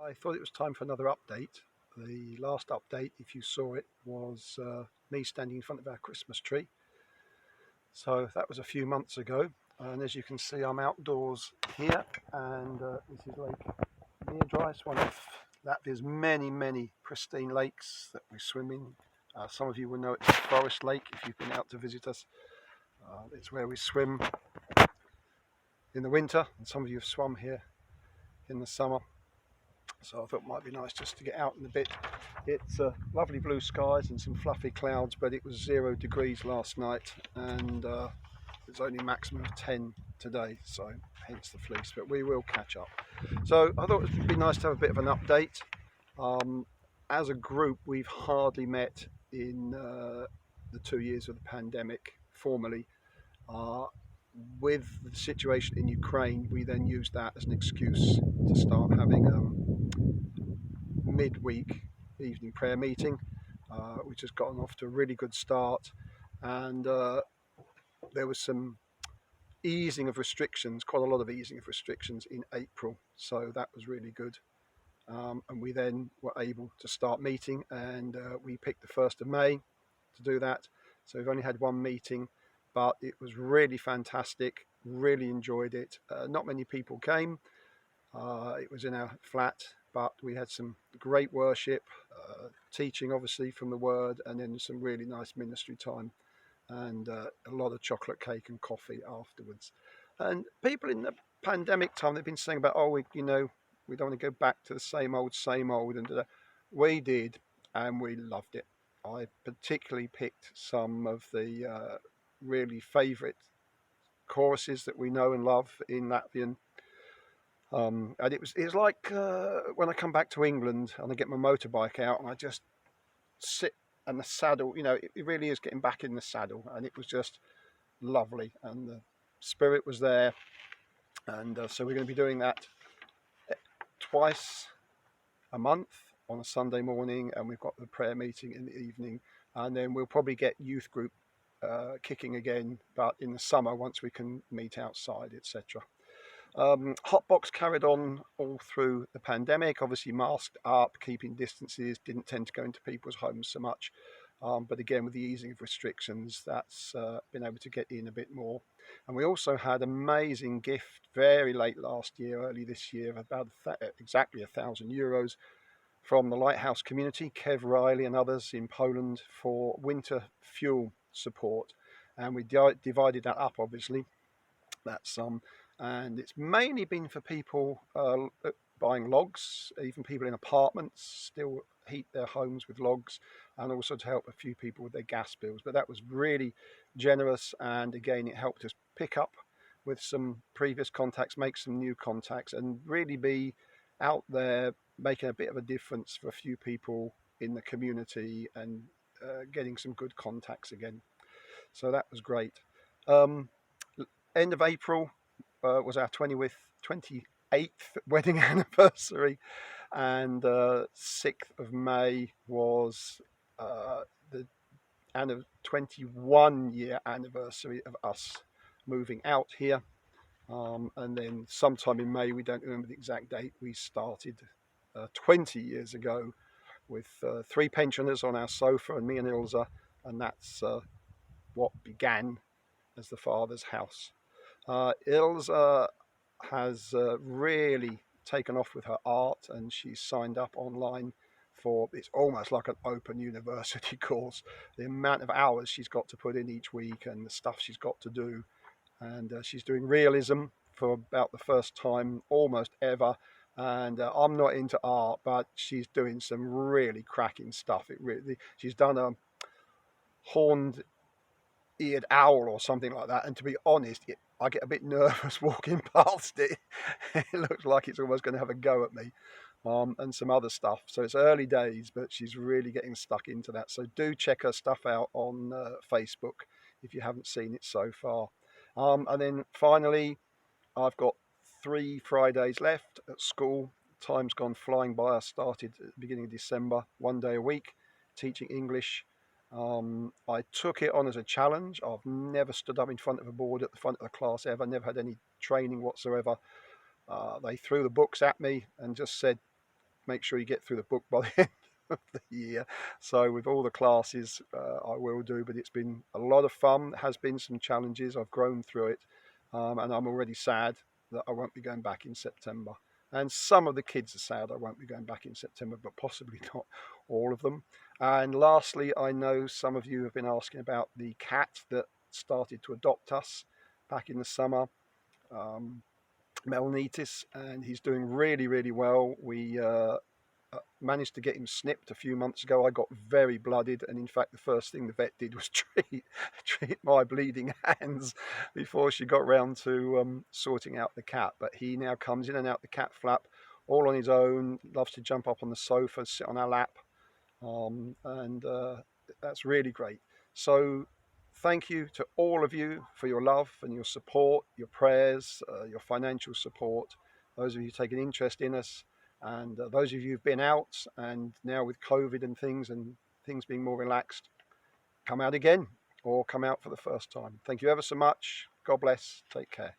I thought it was time for another update. The last update, if you saw it, was me standing in front of our Christmas tree. So that was a few months ago. And as you can see, I'm outdoors here, and this is Lake Neardry. It's one of Latvia's many, many pristine lakes that we swim in. Some of you will know it's a forest lake if you've been out to visit us. It's where we swim in the winter, and some of you have swum here in the summer. So I thought it might be nice just to get out in a bit. It's lovely blue skies and some fluffy clouds, but it was 0 degrees last night, and it's only maximum of 10 today, so hence the fleece, but we will catch up. So I thought it would be nice to have a bit of an update. As a group, we've hardly met in the 2 years of the pandemic formally. With the situation in Ukraine, we then used that as an excuse to start having midweek evening prayer meeting, which has gotten off to a really good start, and there was some easing of restrictions, quite a lot of easing of restrictions in April, so that was really good. And we then were able to start meeting, and we picked the 1st of May to do that. So we've only had one meeting, but it was really fantastic, really enjoyed it. Not many people came. It was in our flat, but we had some great worship, teaching obviously from the word, and then some really nice ministry time, and a lot of chocolate cake and coffee afterwards. And people in the pandemic time, they've been saying about, oh, we don't want to go back to the same old, and we did, and we loved it. I particularly picked some of the really favourite choruses that we know and love in Latvian. And it was like when I come back to England and I get my motorbike out and I just sit in the saddle, it really is getting back in the saddle, and it was just lovely, and the spirit was there. And so we're going to be doing that twice a month on a Sunday morning, and we've got the prayer meeting in the evening, and then we'll probably get youth group kicking again, but in the summer once we can meet outside, etc. Hotbox carried on all through the pandemic, obviously masked up, keeping distances, didn't tend to go into people's homes so much. But again, with the easing of restrictions, that's been able to get in a bit more. And we also had an amazing gift very late last year, early this year, of about exactly €1,000 from the Lighthouse community, Kev Riley and others in Poland, for winter fuel support. And we divided that up, obviously, that sum. And it's mainly been for people buying logs, even people in apartments still heat their homes with logs, and also to help a few people with their gas bills. But that was really generous, and again, it helped us pick up with some previous contacts, make some new contacts, and really be out there making a bit of a difference for a few people in the community, and getting some good contacts again. So that was great. End of April was our 28th wedding anniversary, and 6th of May was the 21-year anniversary of us moving out here. And then sometime in May, we don't remember the exact date, we started 20 years ago with 3 pensioners on our sofa and me and Ilza, and that's what began as the father's house. Ilza has really taken off with her art, and she's signed up online for, it's almost like an open university course. The amount of hours she's got to put in each week and the stuff she's got to do. And she's doing realism for about the first time almost ever. And I'm not into art, but she's doing some really cracking stuff. She's done a horned-eared owl or something like that, and to be honest, I get a bit nervous walking past it. It looks like it's almost going to have a go at me, and some other stuff. So it's early days, but she's really getting stuck into that. So do check her stuff out on Facebook if you haven't seen it so far. And then finally, I've got 3 Fridays left at school. Time's gone flying by. I started at the beginning of December, 1 day a week, teaching English. I took it on as a challenge. I've never stood up in front of a board at the front of the class ever, never had any training whatsoever. They threw the books at me and just said, make sure you get through the book by the end of the year. So with all the classes, I will do, but it's been a lot of fun. There has been some challenges. I've grown through it, and I'm already sad that I won't be going back in September. And some of the kids are sad I won't be going back in September, but possibly not all of them. And lastly, I know some of you have been asking about the cat that started to adopt us back in the summer. Melnitis, and he's doing really, really well. We managed to get him snipped a few months ago. I got very blooded, and in fact, the first thing the vet did was treat my bleeding hands before she got round to sorting out the cat. But he now comes in and out the cat flap all on his own. Loves to jump up on the sofa, sit on our lap, and that's really great. So thank you to all of you for your love and your support, your prayers, your financial support, those of you taking interest in us, and those of you who've been out, and now with COVID and things being more relaxed, come out again or come out for the first time. Thank you ever so much. God bless. Take care.